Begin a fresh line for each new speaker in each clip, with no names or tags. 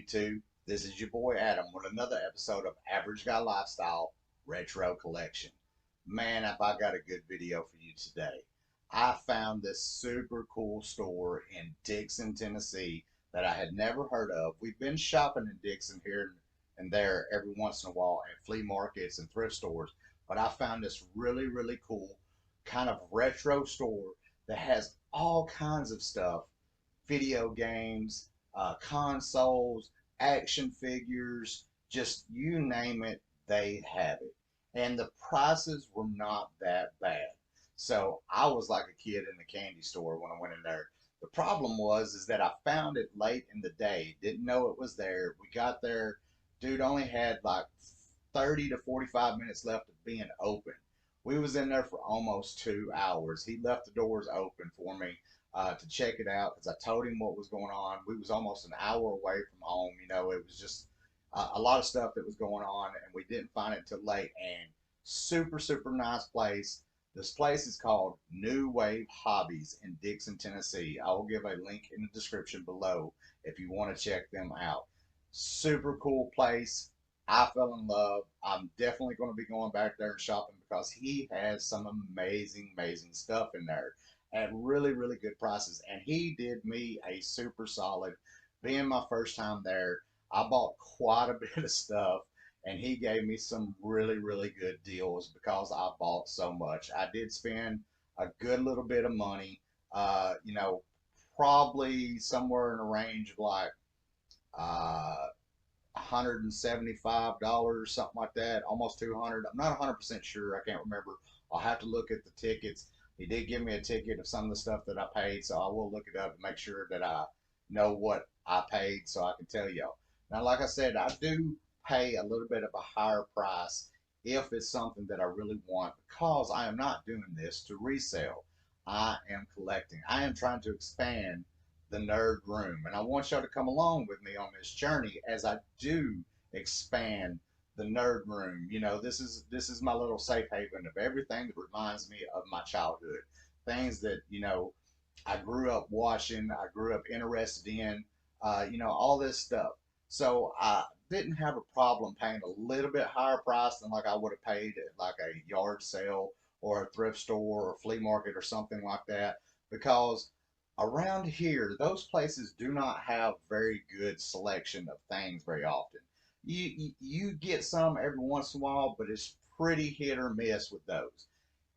YouTube. This is your boy Adam with another episode of Average Guy Lifestyle Retro Collection. Man, have I got a good video for you today. I found this super cool store in Dixon, Tennessee that I had never heard of. We've been shopping in Dixon here and there every once in a while at flea markets and thrift stores, but I found this really cool kind of retro store that has all kinds of stuff, video games, consoles, action figures, just you name it, they have it. And the prices were not that bad. So I was like a kid in the candy store when I went in there. The problem was is that I found it late in the day, didn't know it was there. We got there, dude only had like 30 to 45 minutes left of being open. We was in there for almost 2 hours. He left the doors open for me to check it out because I told him what was going on. We was almost an hour away from home. You know, it was just a lot of stuff that was going on, and we didn't find it till late. And super nice place. This place is called New Wave Hobbies in Dixon, Tennessee. I will give a link in the description below if you want to check them out. Super cool place. I fell in love. I'm definitely going to be going back there and shopping because he has some amazing stuff in there at really good prices. And he did me a super solid. Being my first time there, I bought quite a bit of stuff, and he gave me some really good deals because I bought so much. I did spend a good little bit of money, you know, probably somewhere in the range of like uh, $175, something like that, almost 200. I'm not 100% sure. I can't remember. I'll have to look at the tickets. He did give me a ticket of some of the stuff that I paid, so I will look it up and make sure that I know what I paid so I can tell y'all. Now, like I said, I do pay a little bit of a higher price if it's something that I really want because I am not doing this to resell. I am collecting. I am trying to expand the nerd room, and I want y'all to come along with me on this journey as I do expand the nerd room. You know, this is my little safe haven of everything that reminds me of my childhood, things that I grew up watching, I grew up interested in, all this stuff. So I didn't have a problem paying a little bit higher price than like I would have paid at like a yard sale or a thrift store or flea market or something like that because around here those places do not have very good selection of things very often. You get some every once in a while, but it's pretty hit or miss with those.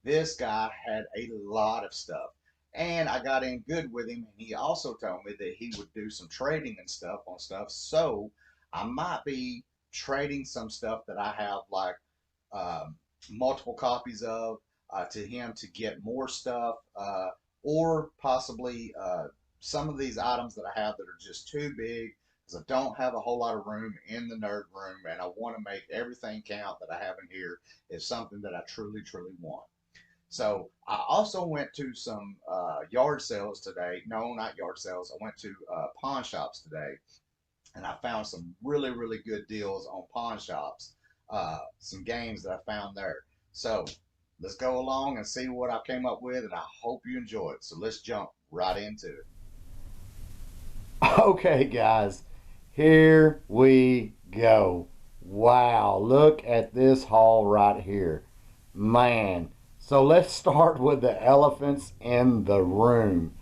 This guy had a lot of stuff. And I got in good with him, and he also told me that he would do some trading and stuff on stuff. So I might be trading some stuff that I have, like um, multiple copies of, to him to get more stuff, or possibly some of these items that I have that are just too big because I don't have a whole lot of room in the nerd room, and I want to make everything count that I have in here is something that I truly want. So I also went to some yard sales today. No, not yard sales. I went to pawn shops today, and I found some really good deals on pawn shops. Some games that I found there. So let's go along and see what I came up with, and I hope you enjoy it. So let's jump right into it.
Okay, guys, here we go. Wow, look at this haul right here. Man, so let's start with the elephants in the room.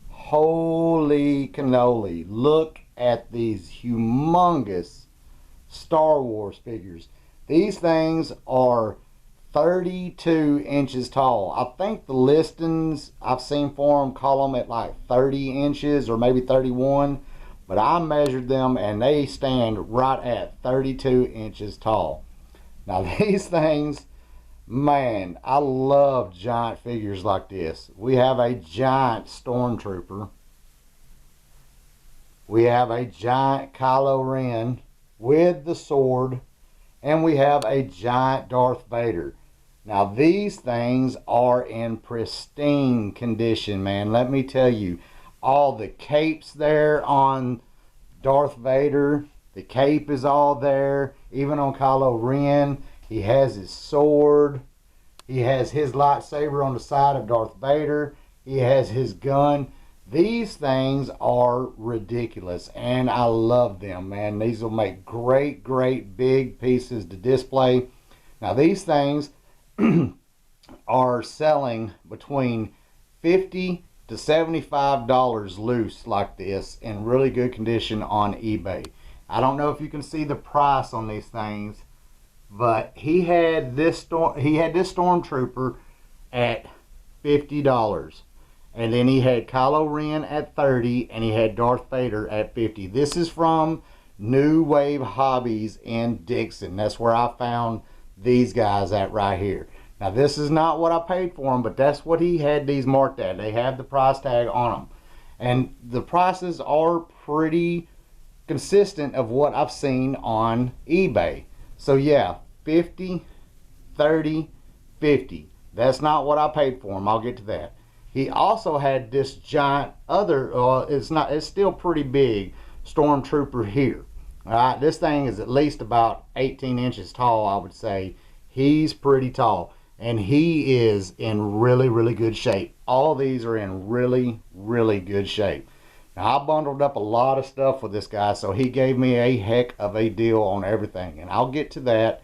Holy cannoli, look at these humongous Star Wars figures. These things are 32 inches tall. I think the listings I've seen for them call them at like 30 inches or maybe 31, but I measured them and they stand right at 32 inches tall. Now, these things, man, I love giant figures like this. We have a giant Stormtrooper. We have a giant Kylo Ren with the sword. And we have a giant Darth Vader. Now, these things are in pristine condition, man. Let me tell you, all the capes there on Darth Vader, the cape is all there. Even on Kylo Ren, he has his sword. He has his lightsaber on the side of Darth Vader. He has his gun. These things are ridiculous, and I love them, man. These will make great, great big pieces to display. Now, these things are selling between 50 to $75 loose like this in really good condition on eBay. I don't know if you can see the price on these things, but he had this stormtrooper at $50. And then he had Kylo Ren at 30, and he had Darth Vader at 50. This is from New Wave Hobbies in Dixon. That's where I found these guys at right here. Now, this is not what I paid for them, but that's what he had these marked at. They have the price tag on them. And the prices are pretty consistent of what I've seen on eBay. So, yeah, 50, 30, 50. That's not what I paid for them. I'll get to that. He also had this giant other, it's still pretty big, Stormtrooper here. All right, this thing is at least about 18 inches tall, I would say. He's pretty tall, and he is in really, really good shape. All these are in really, really good shape. Now, I bundled up a lot of stuff with this guy, so he gave me a heck of a deal on everything, and I'll get to that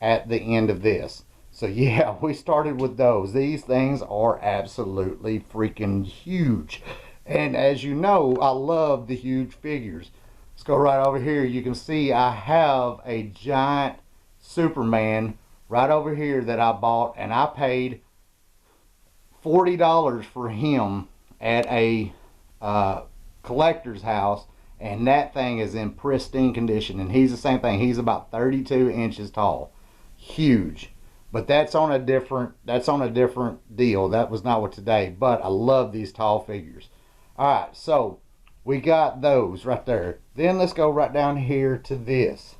at the end of this. So yeah, we started with those. These things are absolutely freaking huge. And as you know, I love the huge figures. Let's go right over here. You can see I have a giant Superman right over here that I bought, and I paid $40 for him at a collector's house, and that thing is in pristine condition. And he's the same thing. He's about 32 inches tall. Huge. But that's on a different deal. That was not what today. But I love these tall figures. Alright, so we got those right there. Then let's go right down here to this.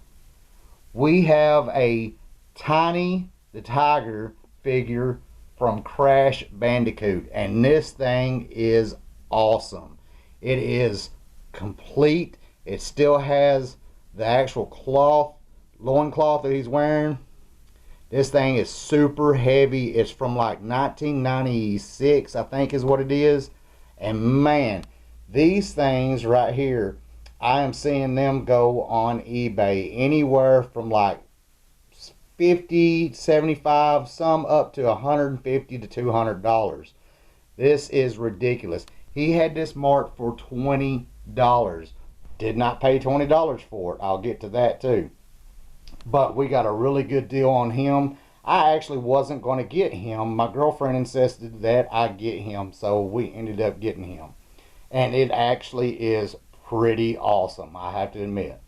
We have a Tiny the Tiger figure from Crash Bandicoot. And this thing is awesome. It is complete. It still has the actual cloth, loincloth that he's wearing. This thing is super heavy. It's from like 1996, I think is what it is. And man, these things right here, I am seeing them go on eBay anywhere from like 50, 75, some up to 150 to $200. This is ridiculous. He had this marked for $20. Did not pay $20 for it. I'll get to that too. But we got a really good deal on him. I actually wasn't going to get him. My girlfriend insisted that I get him, so we ended up getting him. And it actually is pretty awesome, I have to admit.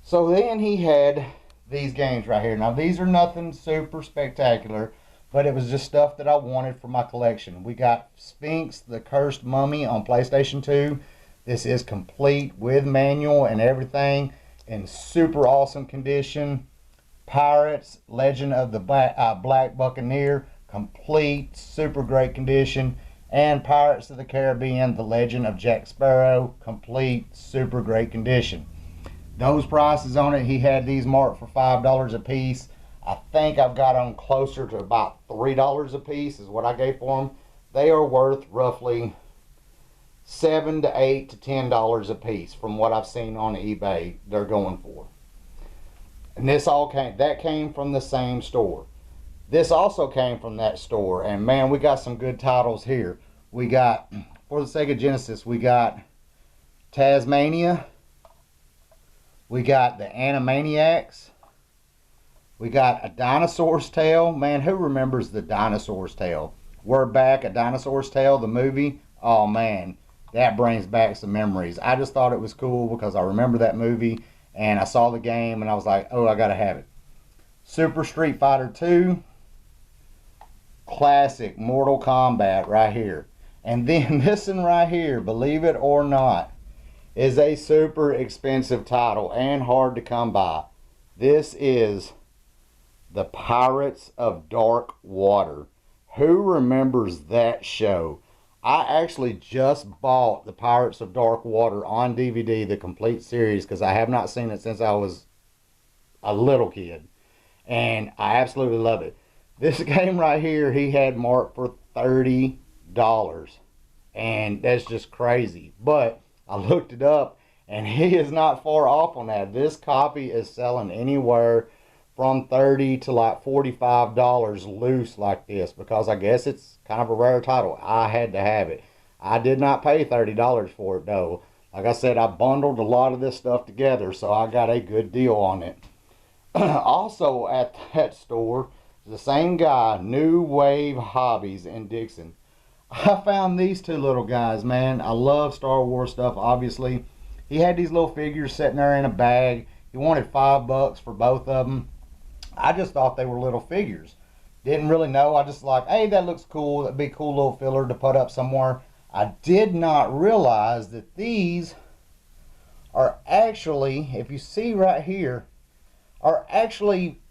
So then he had these games right here. Now, these are nothing super spectacular, but it was just stuff that I wanted for my collection. We got Sphinx, the Cursed Mummy on PlayStation 2. This is complete with manual and everything, in super awesome condition. Pirates, Legend of the Black Buccaneer, complete, super great condition. And Pirates of the Caribbean, The Legend of Jack Sparrow, complete, super great condition. Those prices on it, he had these marked for $5 a piece. I think I've got them closer to about $3 a piece is what I gave for them. They are worth roughly $7 to $8 to $10 a piece from what I've seen on eBay they're going for. And that came from the same store. This also came from that store, and man, we got some good titles here. We got, for the Sega Genesis, we got Tasmania, we got the Animaniacs, we got A Dinosaur's Tale. Man, who remembers the Dinosaur's Tale? We're Back, A Dinosaur's Tale, the movie. Oh man, that brings back some memories. I just thought it was cool because I remember that movie, and I saw the game, and I was like, oh, I gotta have it. Super Street Fighter 2. Classic Mortal Kombat right here. And then this one right here, believe it or not, is a super expensive title and hard to come by. This is The Pirates of Dark Water. Who remembers that show? I actually just bought The Pirates of Dark Water on DVD, the complete series, because I have not seen it since I was a little kid. And I absolutely love it. This game right here, he had marked for $30. and that's just crazy. But I looked it up, and he is not far off on that. This copy is selling anywhere from $30 to like $45 loose like this, because I guess it's kind of a rare title. I had to have it. I did not pay $30 for it though. Like I said, I bundled a lot of this stuff together, so I got a good deal on it. Also at that store, the same guy, New Wave Hobbies in Dixon. I found these two little guys, man. I love Star Wars stuff, obviously. He had these little figures sitting there in a bag. He wanted $5 for both of them. I just thought they were little figures. Didn't really know. I just like, hey, that looks cool. That'd be a cool little filler to put up somewhere. I did not realize that these are actually, if you see right here, are actually,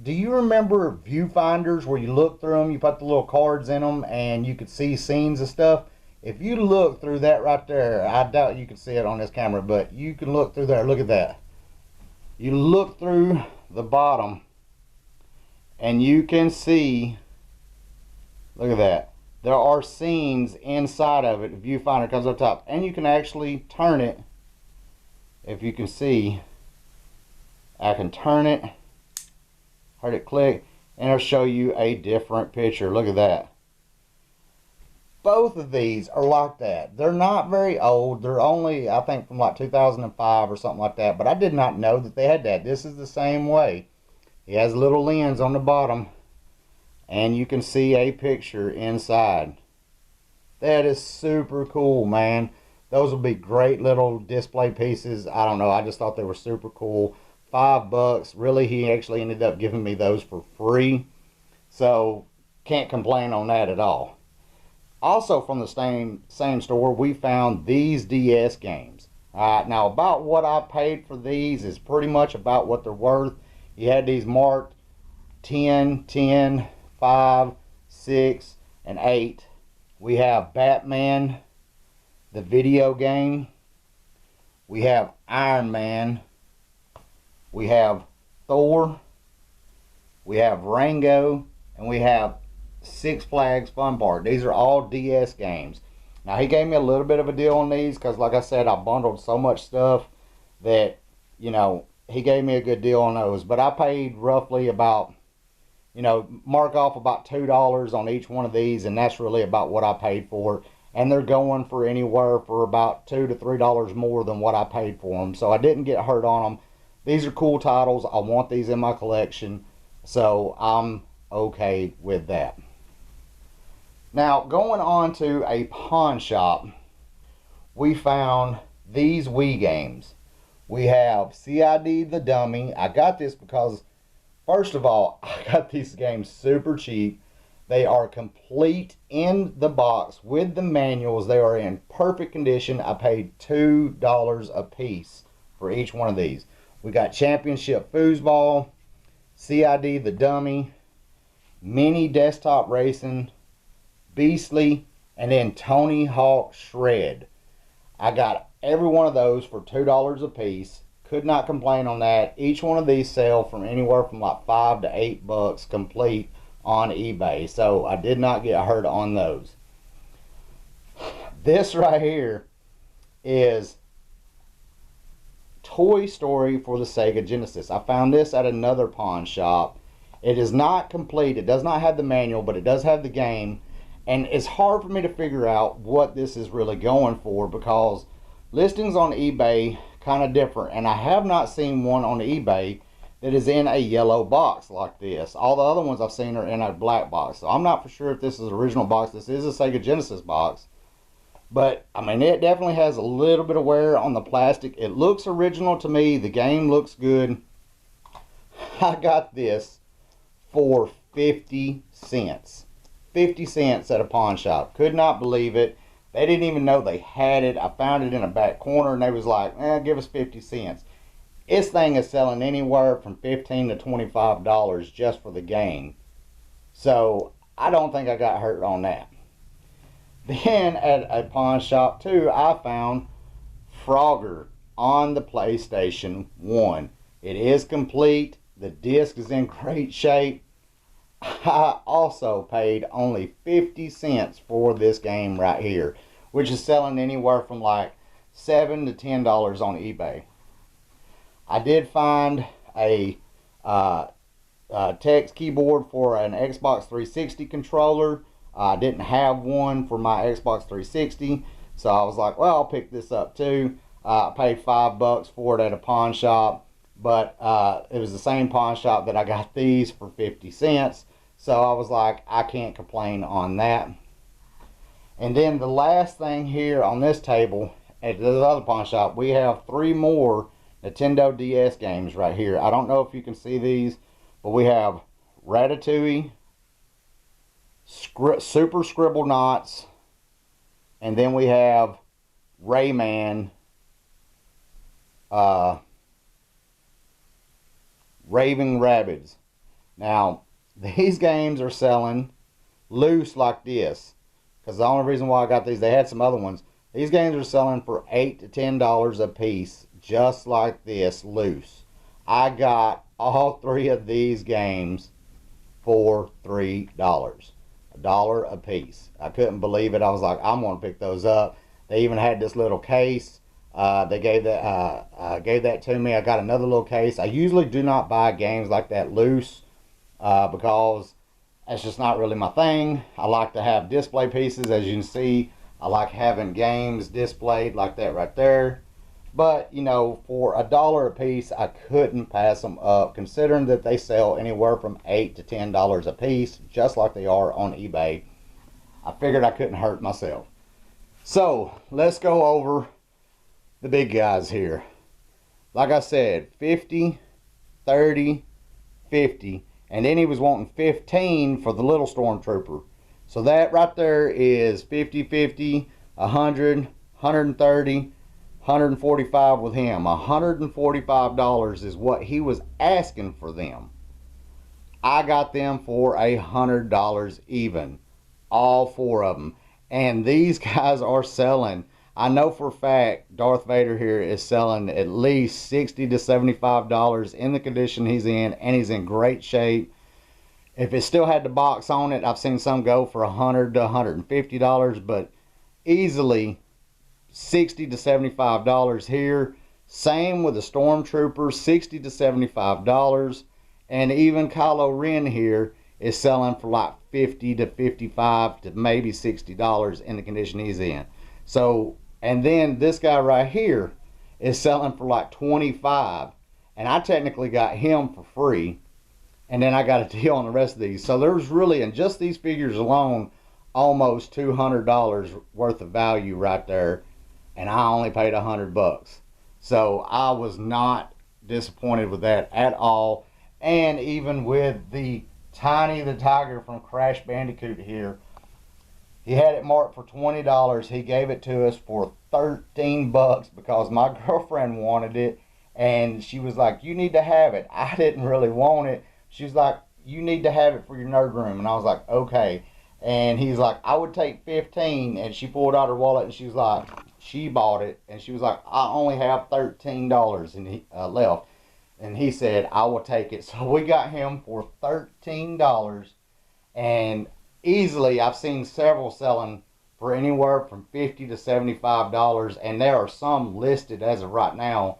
do you remember viewfinders where you look through them, you put the little cards in them, and you could see scenes and stuff? If you look through that right there, I doubt you can see it on this camera, but you can look through there. Look at that. You look through the bottom, and you can see, look at that. There are scenes inside of it. The viewfinder comes up top, and you can actually turn it. If you can see, I can turn it, heard it click, and it'll show you a different picture. Look at that. Both of these are like that. They're not very old. They're only, I think, from like 2005 or something like that. But I did not know that they had that. This is the same way. He has a little lens on the bottom, and you can see a picture inside. That is super cool, man. Those will be great little display pieces. I don't know. I just thought they were super cool. $5. Really, he actually ended up giving me those for free. So, can't complain on that at all. Also from the same store, we found these DS games. Alright, now about what I paid for these is pretty much about what they're worth. You had these marked 10, 10, 5, 6, and 8. We have Batman, the video game. We have Iron Man. We have Thor. We have Rango. And we have Six Flags Fun Park. These are all DS games. Now he gave me a little bit of a deal on these because, like I said, I bundled so much stuff that, you know, he gave me a good deal on those. But I paid roughly about, you know, mark off about $2 on each one of these, and that's really about what I paid for. And they're going for anywhere for about $2 to $3 more than what I paid for them. So I didn't get hurt on them. These are cool titles. I want these in my collection. So I'm okay with that. Now, going on to a pawn shop, we found these Wii games. We have CID the Dummy. I got this because, first of all, I got these games super cheap. They are complete in the box with the manuals. They are in perfect condition. I paid $2 a piece for each one of these. We got Championship Foosball, CID the Dummy, Mini Desktop Racing, Beastly, and then Tony Hawk Shred. I got every one of those for $2 a piece. Could not complain on that. Each one of these sell from anywhere from like $5 to $8 complete on eBay. So I did not get hurt on those. This right here is Toy Story for the Sega Genesis. I found this at another pawn shop. It is not complete. It does not have the manual, but it does have the game. And it's hard for me to figure out what this is really going for because listings on eBay kind of different. And I have not seen one on eBay that is in a yellow box like this. All the other ones I've seen are in a black box. So I'm not for sure if this is an original box. This is a Sega Genesis box. But, I mean, it definitely has a little bit of wear on the plastic. It looks original to me. The game looks good. I got this for 50 cents. 50 cents at a pawn shop. Could not believe it. They didn't even know they had it. I found it in a back corner and they was like, give us 50 cents. This thing is selling anywhere from $15 to $25 just for the game. So I don't think I got hurt on that. Then at a pawn shop too, I found Frogger on the PlayStation 1. It is complete. The disc is in great shape. I also paid only 50 cents for this game right here. which is selling anywhere from like $7 to $10 on eBay. I did find a text keyboard for an Xbox 360 controller. I didn't have one for my Xbox 360, so I was like, well, I'll pick this up too. I paid $5 for it at a pawn shop, but it was the same pawn shop that I got these for 50 cents. So I was like, I can't complain on that. And then the last thing here on this table at the other pawn shop, we have 3 more Nintendo DS games right here. I don't know if you can see these, but we have Ratatouille, Super Scribble Knots, and then we have Rayman, Raving Rabbids. Now, these games are selling loose like this, because the only reason why I got these, they had some other ones. These games are selling for $8 to $10 a piece, just like this, loose. I got all 3 of these games for $3, $1 a piece. I couldn't believe it. I was like, I'm gonna pick those up. They even had this little case. They gave that to me. I got another little case. I usually do not buy games like that loose because that's just not really my thing. I like to have display pieces, as you can see. I like having games displayed like that right there. But, you know, for $1 a piece, I couldn't pass them up, considering that they sell anywhere from $8 to $10 a piece, just like they are on eBay. I figured I couldn't hurt myself. So, let's go over the big guys here. Like I said, 50, 30, 50, and then he was wanting 15 for the little Stormtrooper. So that right there is 50, 50, 100, 130, 145 with him. $145 is what he was asking for them. I got them for $100 even, all 4 of them. And these guys are selling. I know for a fact Darth Vader here is selling at least $60 to $75 in the condition he's in, and he's in great shape. If it still had the box on it, I've seen some go for $100 to $150, but easily $60 to $75 here. Same with the Stormtrooper, $60 to $75. And even Kylo Ren here is selling for like $50 to $55 to maybe $60 in the condition he's in. So, and then this guy right here is selling for like $25. And I technically got him for free. And then I got a deal on the rest of these. So there's really, in just these figures alone, almost $200 worth of value right there. And I only paid $100. So I was not disappointed with that at all. And even with the Tiny the Tiger from Crash Bandicoot here, he had it marked for $20. He gave it to us for $13 because my girlfriend wanted it. And she was like, you need to have it. I didn't really want it. She's like, you need to have it for your nerd room. And I was like, okay. And he's like, I would take 15. And she pulled out her wallet and she was like, she bought it. And she was like, I only have $13 and left. And he said, I will take it. So we got him for $13. And easily, I've seen several selling for anywhere from $50 to $75. And there are some listed as of right now,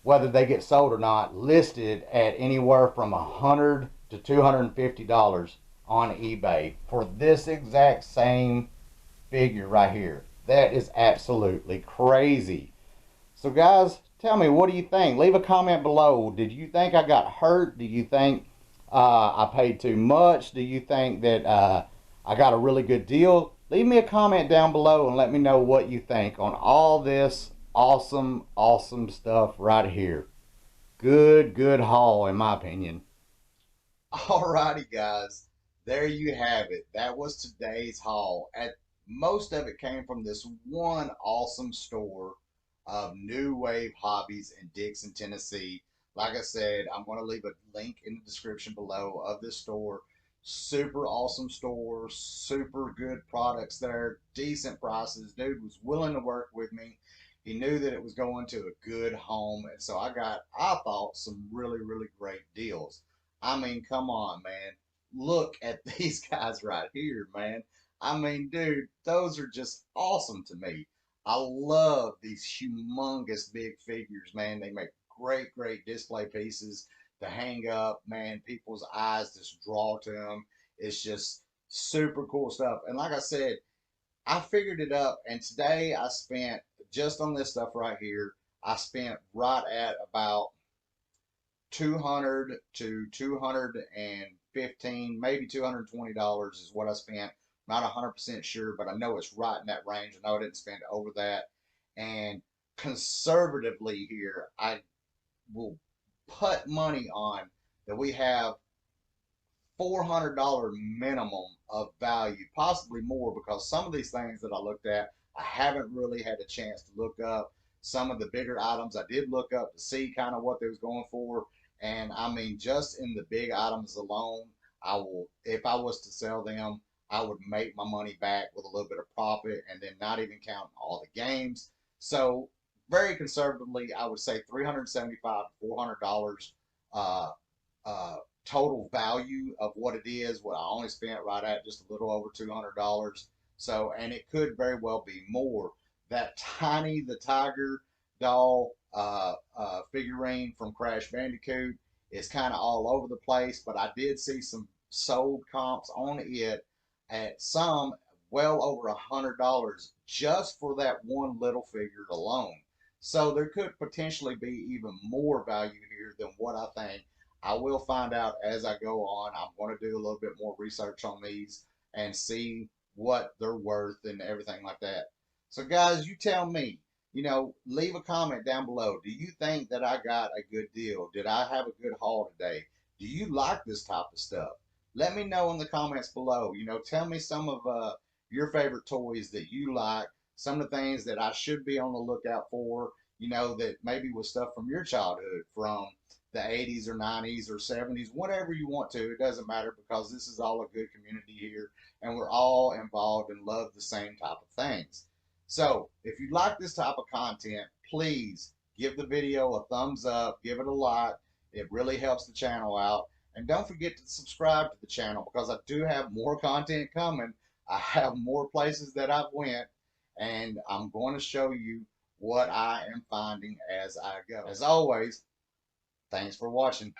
whether they get sold or not, listed at anywhere from $100 to $250 on eBay for this exact same figure right here. That is absolutely crazy. So guys, tell me, what do you think? Leave a comment below. Did you think I got hurt? Do you think I paid too much? Do you think that I got a really good deal? Leave me a comment down below and let me know what you think on all this awesome stuff right here. Good haul, in my opinion.
Alrighty, guys. There you have it. That was today's haul. Most of it came from this one awesome store of New Wave Hobbies in Dixon, Tennessee. Like I said, I'm going to leave a link in the description below of this store. Super awesome store, super good products there, decent prices. Dude was willing to work with me. He knew that it was going to a good home, and so I thought, some really great deals. I mean, come on, man. Look at these guys right here, man. I mean, dude, those are just awesome to me. I love these humongous big figures, man. They make great display pieces to hang up, man. People's eyes just draw to them. It's just super cool stuff. And like I said, I figured it up, and today I spent just on this stuff right here. I spent right at about 200 to 215, maybe $220 is what I spent. Not 100% sure, but I know it's right in that range. I know I didn't spend over that. And conservatively here, I will put money on that we have $400 minimum of value, possibly more, because some of these things that I looked at, I haven't really had a chance to look up. Some of the bigger items I did look up to see kind of what they was going for. And I mean, just in the big items alone, I will, if I was to sell them, I would make my money back with a little bit of profit and then not even counting all the games. So very conservatively, I would say $375 to $400 uh, uh, total value of what it is. What I only spent right at just a little over $200. So, and it could very well be more. That Tiny the Tiger doll figurine from Crash Bandicoot is kind of all over the place, but I did see some sold comps on it at some well over $100 just for that one little figure alone. So there could potentially be even more value here than what I think. I will find out as I go on. I'm going to do a little bit more research on these and see what they're worth and everything like that. So, guys, you tell me, leave a comment down below. Do you think that I got a good deal? Did I have a good haul today? Do you like this type of stuff? Let me know in the comments below. Tell me some of your favorite toys that you like, some of the things that I should be on the lookout for, that maybe was stuff from your childhood, from the 80s or 90s or 70s, whatever you want to. It doesn't matter because this is all a good community here and we're all involved and love the same type of things. So if you like this type of content, please give the video a thumbs up, give it a like. It really helps the channel out. And don't forget to subscribe to the channel because I do have more content coming. I have more places that I've went and I'm going to show you what I am finding as I go. As always, thanks for watching.